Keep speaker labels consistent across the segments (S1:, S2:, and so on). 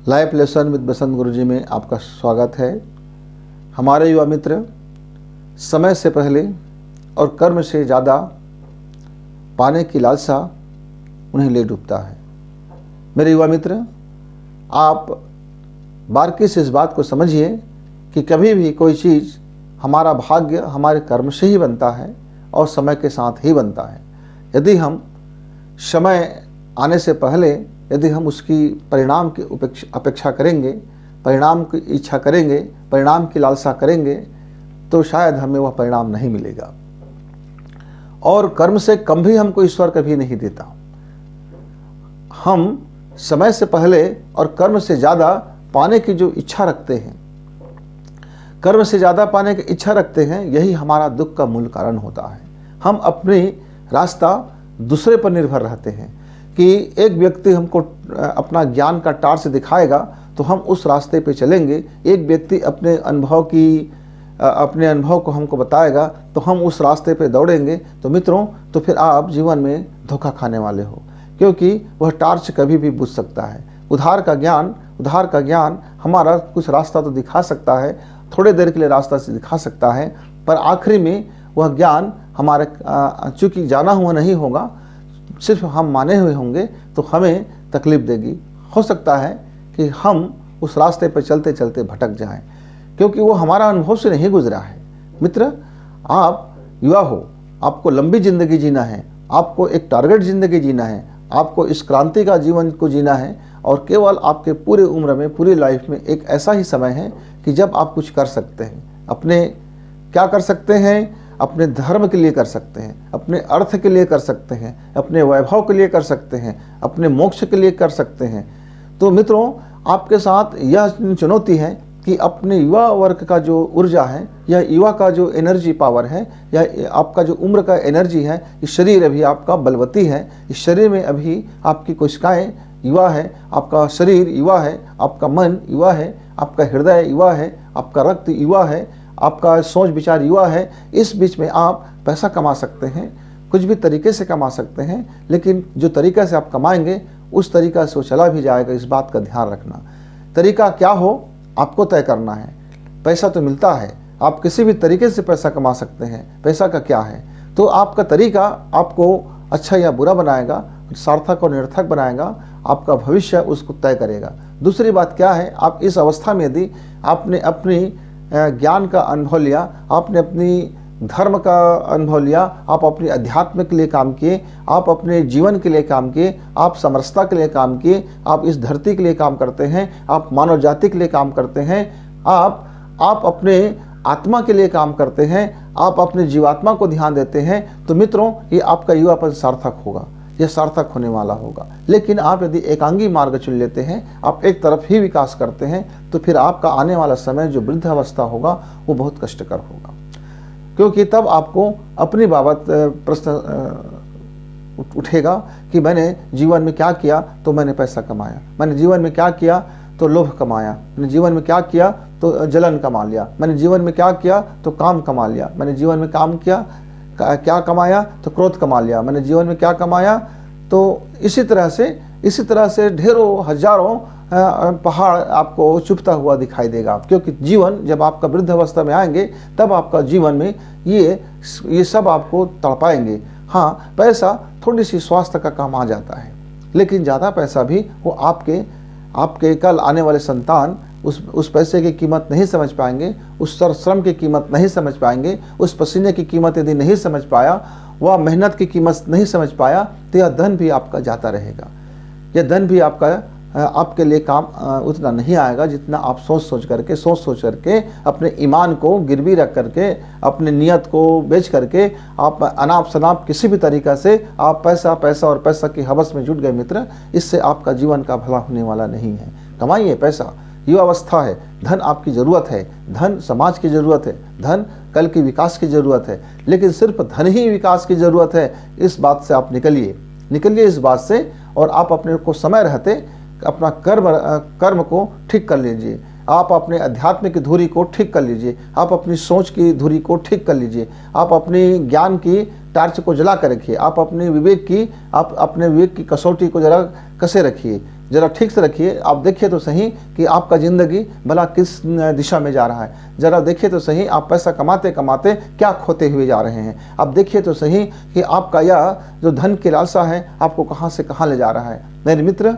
S1: Life lesson with बसंत गुरुजी में आपका स्वागत है। हमारे युवा मित्र, समय से पहले और कर्म से ज़्यादा पाने की लालसा उन्हें ले डूबता है। मेरे युवा मित्र, आप बारीकी से इस बात को समझिए कि कभी भी कोई चीज़ हमारा भाग्य हमारे कर्म से ही बनता है और समय के साथ ही बनता है। यदि हम समय आने से पहले यदि हम उसकी परिणाम की अपेक्षा करेंगे, परिणाम की इच्छा करेंगे, परिणाम की लालसा करेंगे, तो शायद हमें वह परिणाम नहीं मिलेगा। और कर्म से कम भी हमको ईश्वर कभी नहीं देता। हम समय से पहले और कर्म से ज़्यादा पाने की जो इच्छा रखते हैं, कर्म से ज़्यादा पाने की इच्छा रखते हैं, यही हमारा दुख का मूल कारण होता है। हम अपनी रास्ता दूसरे पर निर्भर रहते हैं कि एक व्यक्ति हमको अपना ज्ञान का टार्च दिखाएगा तो हम उस रास्ते पे चलेंगे। एक व्यक्ति अपने अनुभव को हमको बताएगा तो हम उस रास्ते पे दौड़ेंगे। तो मित्रों, तो फिर आप जीवन में धोखा खाने वाले हो, क्योंकि वह टार्च कभी भी बुझ सकता है। उधार का ज्ञान हमारा कुछ रास्ता तो दिखा सकता है, थोड़े देर के लिए रास्ता से दिखा सकता है, पर आखिरी में वह ज्ञान हमारे चूँकि जाना हुआ नहीं होगा, सिर्फ हम माने हुए होंगे, तो हमें तकलीफ देगी। हो सकता है कि हम उस रास्ते पर चलते चलते भटक जाएं, क्योंकि वो हमारा अनुभव से नहीं गुजरा है। मित्र, आप युवा हो, आपको लंबी ज़िंदगी जीना है, आपको एक टारगेट ज़िंदगी जीना है, आपको इस क्रांति का जीवन को जीना है। और केवल आपके पूरे उम्र में, पूरी लाइफ में एक ऐसा ही समय है कि जब आप कुछ कर सकते हैं। अपने क्या कर सकते हैं? अपने धर्म के लिए कर सकते हैं, अपने अर्थ के लिए कर सकते हैं, अपने वैभव के लिए कर सकते हैं, अपने मोक्ष के लिए कर सकते हैं। तो मित्रों, आपके साथ यह चुनौती है कि अपने युवा वर्ग का जो ऊर्जा है, या युवा का जो एनर्जी पावर है, या आपका जो उम्र का एनर्जी है, इस शरीर अभी आपका बलवती है, इस शरीर में अभी आपकी कोशिकाएं युवा है, आपका शरीर युवा है, आपका मन युवा है, आपका हृदय युवा है, आपका रक्त युवा है, आपका सोच विचार युवा है। इस बीच में आप पैसा कमा सकते हैं, कुछ भी तरीके से कमा सकते हैं, लेकिन जो तरीका से आप कमाएंगे उस तरीका से वो चला भी जाएगा। इस बात का ध्यान रखना। तरीका क्या हो आपको तय करना है। पैसा तो मिलता है, आप किसी भी तरीके से पैसा कमा सकते हैं। पैसा का क्या है? तो आपका तरीका आपको अच्छा या बुरा बनाएगा, सार्थक और निरर्थक बनाएगा, आपका भविष्य उसको तय करेगा। दूसरी बात क्या है? आप इस अवस्था में यदि आपने अपनी ज्ञान का अनुभव लिया, आपने अपनी धर्म का अनुभव लिया, आप अपने अध्यात्म के लिए काम किए, आप अपने जीवन के लिए काम किए, आप समरसता के लिए काम किए, आप इस धरती के लिए काम करते हैं, आप मानव जाति के लिए काम करते हैं, आप अपने आत्मा के लिए काम करते हैं, आप अपने जीवात्मा को ध्यान देते हैं, तो मित्रों, ये आपका युवापन सार्थक होगा, यह सार्थक होने वाला होगा। लेकिन आप यदि एकांगी मार्ग चुन लेते हैं, आप एक तरफ ही विकास करते हैं, तो फिर आपका आने वाला समय जो वृद्धावस्था होगा वो बहुत कष्टकर होगा, क्योंकि तब आपको अपनी बाबत प्रश्न उठेगा कि मैंने जीवन में क्या किया तो मैंने पैसा कमाया, मैंने जीवन में क्या किया तो लोभ कमाया, मैंने जीवन में क्या किया तो जलन कमा लिया, मैंने जीवन में क्या किया तो काम कमा लिया, मैंने जीवन में काम किया क्या कमाया तो क्रोध कमा लिया, मैंने जीवन में क्या कमाया। तो इसी तरह से ढेरों हजारों पहाड़ आपको चुभता हुआ दिखाई देगा, क्योंकि जीवन जब आपका वृद्धावस्था में आएंगे तब आपका जीवन में ये सब आपको तड़पाएंगे। हाँ, पैसा थोड़ी सी स्वास्थ्य का काम आ जाता है, लेकिन ज़्यादा पैसा भी वो आपके कल आने वाले संतान उस पैसे की कीमत नहीं समझ पाएंगे, उस श्रम की कीमत नहीं समझ पाएंगे, उस पसीने की कीमत यदि नहीं समझ पाया, वह मेहनत की कीमत नहीं समझ पाया, तो यह धन भी आपका जाता रहेगा। यह धन भी आपके लिए काम उतना नहीं आएगा जितना आप सोच सोच करके अपने ईमान को गिरवी रख करके, अपने नियत को बेच करके, आप अनाप शनाप किसी भी तरीक़ा से आप पैसा और पैसा की हवस में जुट गए मित्र, इससे आपका जीवन का भला होने वाला नहीं है। कमाइए पैसा, युवावस्था है, धन आपकी ज़रूरत है, धन समाज की ज़रूरत है, धन कल की विकास की ज़रूरत है, लेकिन सिर्फ धन ही विकास की ज़रूरत है, इस बात से आप निकलिए इस बात से। और आप अपने को समय रहते अपना कर्म को ठीक कर लीजिए, आप अपने अध्यात्म की धुरी को ठीक कर लीजिए, आप अपनी सोच की धुरी को ठीक कर लीजिए, आप अपनी ज्ञान की टार्च को जला कर रखिए, आप अपने विवेक की कसौटी को जरा कसे रखिए, ज़रा ठीक से रखिए। आप देखिए तो सही कि आपका ज़िंदगी भला किस दिशा में जा रहा है। ज़रा देखिए तो सही आप पैसा कमाते कमाते क्या खोते हुए जा रहे हैं। आप देखिए तो सही कि आपका यह जो धन की लालसा है आपको कहाँ से कहाँ ले जा रहा है। मेरे मित्र,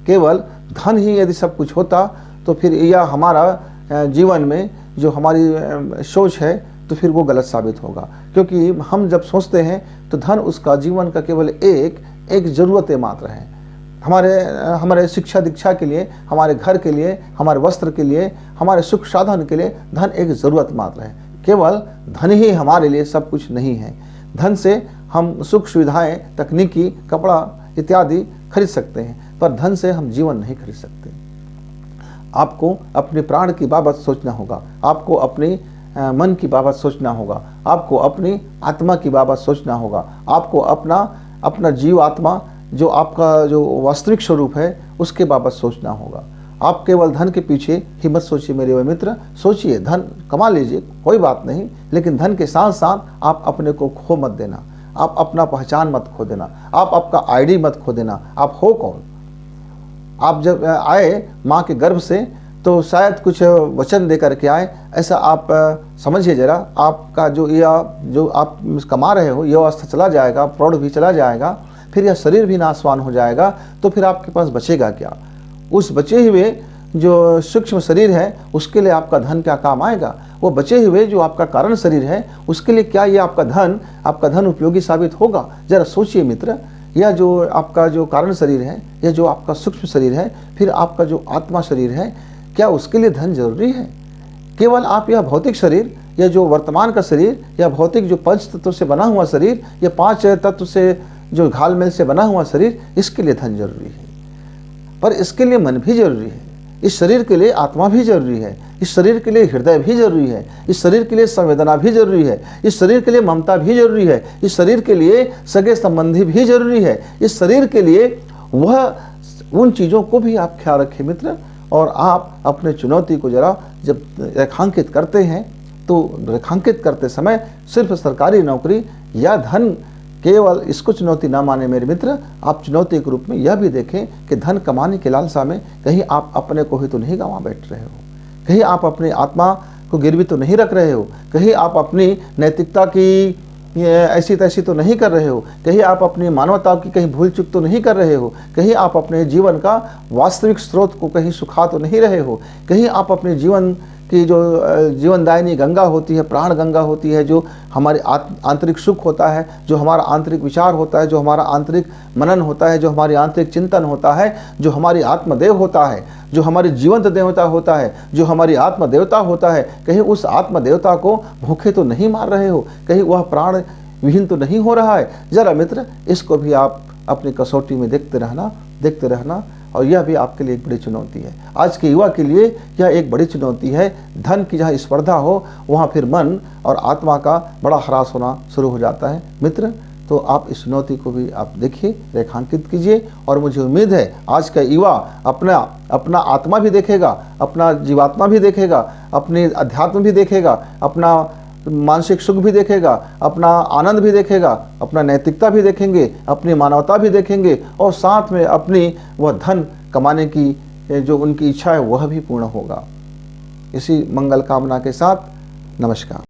S1: केवल धन ही यदि सब कुछ होता तो फिर यह हमारा जीवन में जो हमारी सोच है तो फिर वो गलत साबित होगा। क्योंकि हम जब सोचते हैं तो धन उसका जीवन का केवल एक ज़रूरत मात्र है। हमारे शिक्षा दीक्षा के लिए, हमारे घर के लिए, हमारे वस्त्र के लिए, हमारे सुख साधन के लिए धन एक ज़रूरत मात्र है। केवल धन ही हमारे लिए सब कुछ नहीं है। धन से हम सुख सुविधाएं, तकनीकी, कपड़ा इत्यादि खरीद सकते हैं, पर धन से हम जीवन नहीं खरीद सकते। आपको अपने प्राण की बाबत सोचना होगा, आपको अपने मन की बाबत सोचना होगा, आपको अपनी आत्मा की बाबत सोचना होगा, आपको अपना जीव आत्मा जो आपका जो वास्तविक स्वरूप है उसके बाबत सोचना होगा। आप केवल धन के पीछे ही मत सोचिए मेरे मित्र। सोचिए, धन कमा लीजिए, कोई बात नहीं, लेकिन धन के साथ साथ आप अपने को खो मत देना, आप अपना पहचान मत खो देना, आप आपका आईडी मत खो देना। आप हो कौन? आप जब आए माँ के गर्भ से तो शायद कुछ वचन दे करके आए, ऐसा आप समझिए जरा। आपका जो आप कमा रहे हो, यह अवस्था चला जाएगा, प्रौढ़ भी चला जाएगा, फिर यह शरीर भी नाशवान हो जाएगा, तो फिर आपके पास बचेगा क्या? उस बचे हुए जो सूक्ष्म शरीर है उसके लिए आपका धन क्या काम आएगा? वो बचे हुए जो आपका कारण शरीर है उसके लिए क्या ये आपका धन उपयोगी साबित होगा? जरा सोचिए मित्र। यह जो आपका जो कारण शरीर है, यह जो आपका सूक्ष्म शरीर है, फिर आपका जो आत्मा शरीर है, क्या उसके लिए धन जरूरी है? केवल आप यह भौतिक शरीर, यह जो वर्तमान का शरीर, यह भौतिक जो पंच तत्व से बना हुआ शरीर, यह 5 तत्व से जो घालमेल से बना हुआ शरीर, इसके लिए धन जरूरी है। पर इसके लिए मन भी जरूरी है, इस शरीर के लिए आत्मा भी जरूरी है, इस शरीर के लिए हृदय भी जरूरी है, इस शरीर के लिए संवेदना भी जरूरी है, इस शरीर के लिए ममता भी जरूरी है, इस शरीर के लिए सगे संबंधी भी जरूरी है, इस शरीर के लिए वह उन चीज़ों को भी आप ख्याल रखें मित्र। और आप अपने चुनौती को जरा जब रेखांकित करते हैं तो रेखांकित करते समय सिर्फ सरकारी नौकरी या धन केवल इसको चुनौती ना माने मेरे मित्र। आप चुनौती के रूप में यह भी देखें कि धन कमाने की लालसा में कहीं आप अपने को ही तो नहीं गंवा बैठ रहे हो, कहीं आप अपनी आत्मा को गिरवी तो नहीं रख रहे हो, कहीं आप अपनी नैतिकता की ऐसी तैसी तो नहीं कर रहे हो, कहीं आप अपनी मानवता की कहीं भूल चूक तो नहीं कर रहे हो, कहीं आप अपने जीवन का वास्तविक स्रोत को कहीं सुखा तो नहीं रहे हो, कहीं आप अपने जीवन की जो जीवनदायिनी गंगा होती है, प्राण गंगा होती है, जो हमारे आंतरिक सुख होता है, जो हमारा आंतरिक विचार होता है, जो हमारा आंतरिक मनन होता है, जो हमारी आंतरिक चिंतन होता है, जो हमारी आत्मदेव होता है, जो हमारी जीवंत देवता होता है, जो हमारी आत्मदेवता होता है, कहीं उस आत्मदेवता को भूखे तो नहीं मार रहे हो, कहीं वह प्राण विहीन तो नहीं हो रहा है। जरा मित्र इसको भी आप अपनी कसौटी में देखते रहना। और यह भी आपके लिए एक बड़ी चुनौती है। आज के युवा के लिए यह एक बड़ी चुनौती है। धन की जहाँ स्पर्धा हो वहाँ फिर मन और आत्मा का बड़ा ह्रास होना शुरू हो जाता है मित्र। तो आप इस चुनौती को भी आप देखिए, रेखांकित कीजिए, और मुझे उम्मीद है आज का युवा अपना आत्मा भी देखेगा, अपना जीवात्मा भी देखेगा, अपने अध्यात्म भी देखेगा, अपना मानसिक सुख भी देखेगा, अपना आनंद भी देखेगा, अपना नैतिकता भी देखेंगे, अपनी मानवता भी देखेंगे, और साथ में अपनी वह धन कमाने की जो उनकी इच्छा है वह भी पूर्ण होगा। इसी मंगल कामना के साथ नमस्कार।